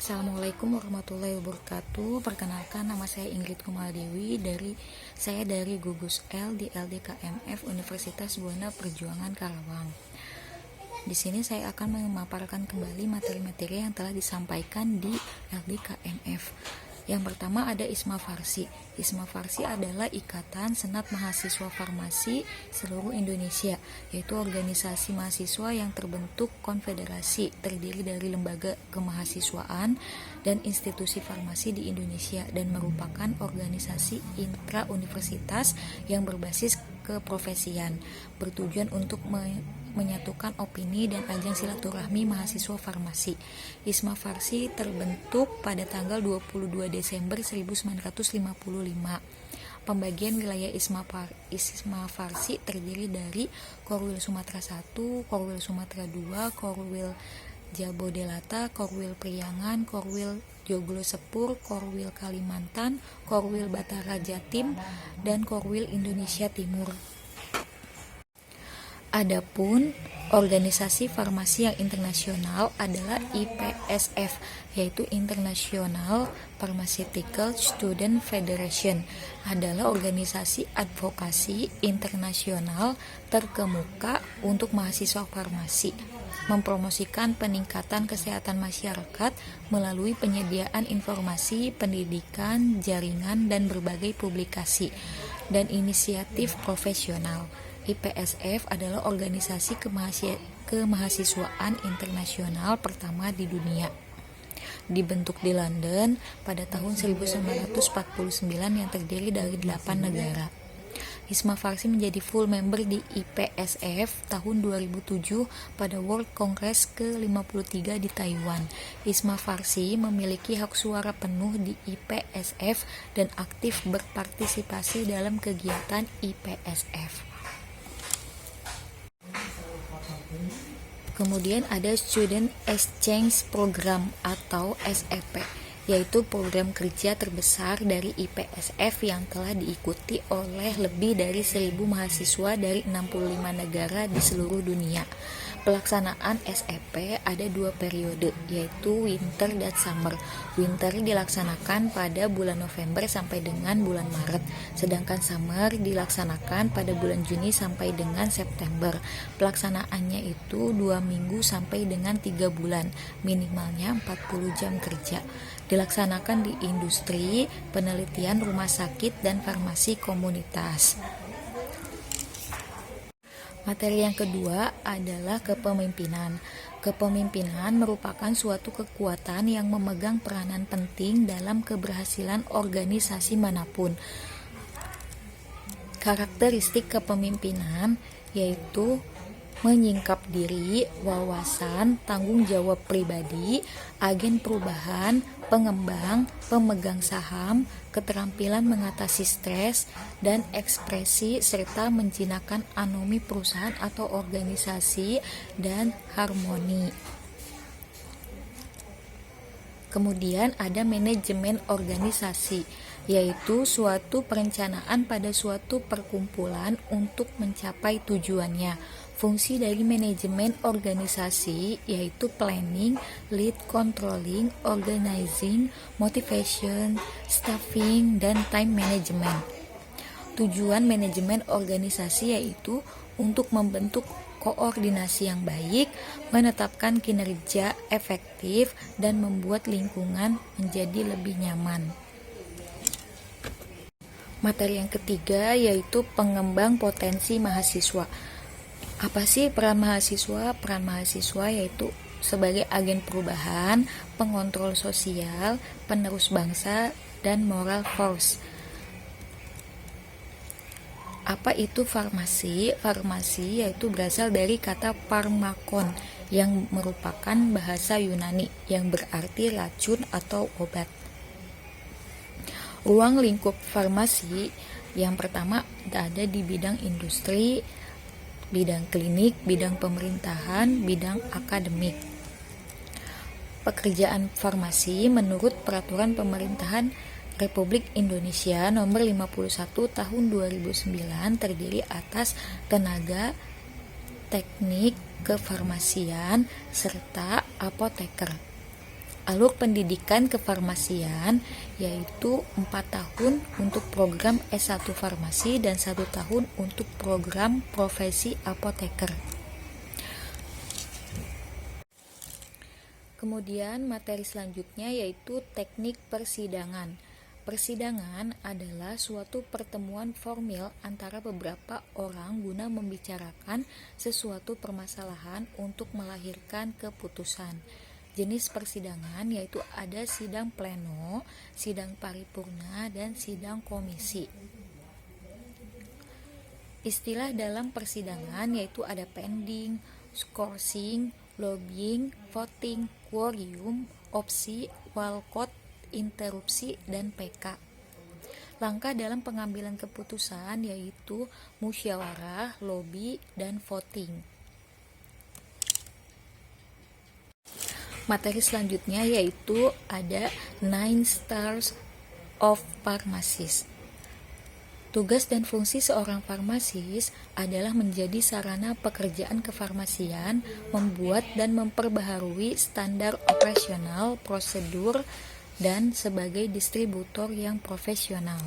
Assalamualaikum warahmatullahi wabarakatuh. Perkenalkan, nama saya Ingrid Kumaldewi dari Gugus L di LDKMF Universitas Buana Perjuangan Karawang. Di sini saya akan memaparkan kembali materi-materi yang telah disampaikan di LDKMF. Yang pertama ada ISMA Farsi. ISMA Farsi adalah Ikatan Senat Mahasiswa Farmasi seluruh Indonesia, yaitu organisasi mahasiswa yang terbentuk konfederasi terdiri dari lembaga kemahasiswaan dan institusi farmasi di Indonesia dan merupakan organisasi intra-universitas yang berbasis keprofesian, bertujuan untuk menyatukan opini dan ajang silaturahmi mahasiswa farmasi. ISMA Farsi terbentuk pada tanggal 22 Desember 1955. Pembagian wilayah ISMA Farsi terdiri dari Korwil Sumatera 1, Korwil Sumatera 2, Korwil Jabodelata, Korwil Priangan, Korwil Joglo Sepur, Korwil Kalimantan, Korwil Batara Jatim, dan Korwil Indonesia Timur. Adapun organisasi farmasi yang internasional adalah IPSF, yaitu International Pharmaceutical Student Federation, adalah organisasi advokasi internasional terkemuka untuk mahasiswa farmasi, mempromosikan peningkatan kesehatan masyarakat melalui penyediaan informasi, pendidikan, jaringan, dan berbagai publikasi dan inisiatif profesional. IPSF adalah organisasi kemahasiswaan internasional pertama di dunia. Dibentuk di London pada tahun 1949 yang terdiri dari 8 negara. ISMA Farsi menjadi full member di IPSF tahun 2007 pada World Congress ke-53 di Taiwan. ISMA Farsi memiliki hak suara penuh di IPSF dan aktif berpartisipasi dalam kegiatan IPSF. Kemudian ada Student Exchange Program atau SEP, yaitu program kerja terbesar dari IPSF yang telah diikuti oleh lebih dari 1.000 mahasiswa dari 65 negara di seluruh dunia. Pelaksanaan SEP ada 2 periode, yaitu winter dan summer. Winter dilaksanakan pada bulan November sampai dengan bulan Maret, sedangkan summer dilaksanakan pada bulan Juni sampai dengan September. Pelaksanaannya itu 2 minggu sampai dengan 3 bulan, minimalnya 40 jam kerja. Dilaksanakan di industri, penelitian, rumah sakit, dan farmasi komunitas. Materi yang kedua adalah kepemimpinan. Kepemimpinan merupakan suatu kekuatan yang memegang peranan penting dalam keberhasilan organisasi manapun. Karakteristik kepemimpinan yaitu menyingkap diri, wawasan, tanggung jawab pribadi, agen perubahan, pengembang, pemegang saham, keterampilan mengatasi stres, dan ekspresi serta menjinakkan anomi perusahaan atau organisasi dan harmoni. Kemudian ada manajemen organisasi, yaitu suatu perencanaan pada suatu perkumpulan untuk mencapai tujuannya. Fungsi dari manajemen organisasi yaitu planning, lead, controlling, organizing, motivation, staffing, dan time management. Tujuan manajemen organisasi yaitu untuk membentuk koordinasi yang baik, menetapkan kinerja efektif, dan membuat lingkungan menjadi lebih nyaman. Materi yang ketiga yaitu pengembang potensi mahasiswa. Apa sih peran mahasiswa? Peran mahasiswa yaitu sebagai agen perubahan, pengontrol sosial, penerus bangsa, dan moral force. Apa itu farmasi? Farmasi yaitu berasal dari kata pharmakon yang merupakan bahasa Yunani yang berarti racun atau obat. Ruang lingkup farmasi yang pertama ada di bidang industri, bidang klinik, bidang pemerintahan, bidang akademik. Pekerjaan farmasi menurut Peraturan Pemerintahan Republik Indonesia Nomor 51 Tahun 2009 terdiri atas tenaga teknik kefarmasian serta apoteker. Alur pendidikan kefarmasian yaitu 4 tahun untuk program S1 Farmasi dan 1 tahun untuk program profesi apoteker. Kemudian materi selanjutnya yaitu teknik persidangan. Persidangan adalah suatu pertemuan formil antara beberapa orang guna membicarakan sesuatu permasalahan untuk melahirkan keputusan. Jenis persidangan yaitu ada sidang pleno, sidang paripurna, dan sidang komisi. Istilah dalam persidangan yaitu ada pending, coursing, lobbying, voting, quorum, opsi, walkout, interupsi, dan PK. Langkah dalam pengambilan keputusan yaitu musyawarah, lobby, dan voting. Materi selanjutnya yaitu ada 9 stars of pharmacist. Tugas dan fungsi seorang farmasis adalah menjadi sarana pekerjaan kefarmasian, membuat dan memperbaharui standar operasional, prosedur, dan sebagai distributor yang profesional.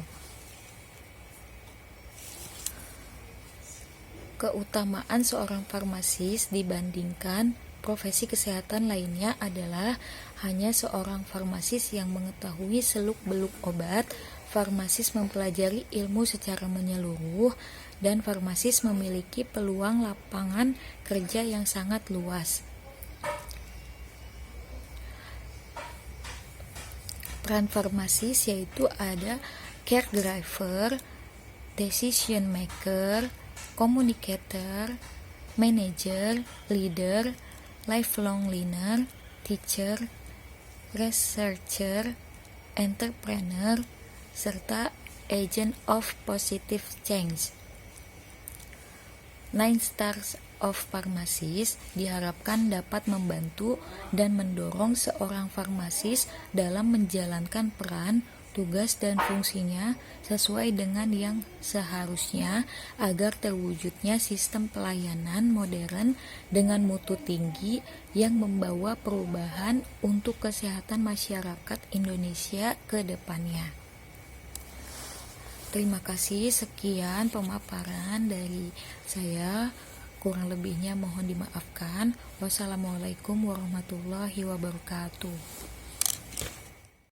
Keutamaan seorang farmasis dibandingkan profesi kesehatan lainnya adalah hanya seorang farmasis yang mengetahui seluk-beluk obat, farmasis mempelajari ilmu secara menyeluruh, dan farmasis memiliki peluang lapangan kerja yang sangat luas. Peran farmasis yaitu ada caregiver, decision maker, communicator, manager, leader, lifelong learner, teacher, researcher, entrepreneur, serta agent of positive change. 9 stars of pharmacist diharapkan dapat membantu dan mendorong seorang farmasis dalam menjalankan peran, tugas, dan fungsinya sesuai dengan yang seharusnya agar terwujudnya sistem pelayanan modern dengan mutu tinggi yang membawa perubahan untuk kesehatan masyarakat Indonesia ke depannya. Terima kasih, sekian pemaparan dari saya. Kurang lebihnya mohon dimaafkan. Wassalamualaikum warahmatullahi wabarakatuh.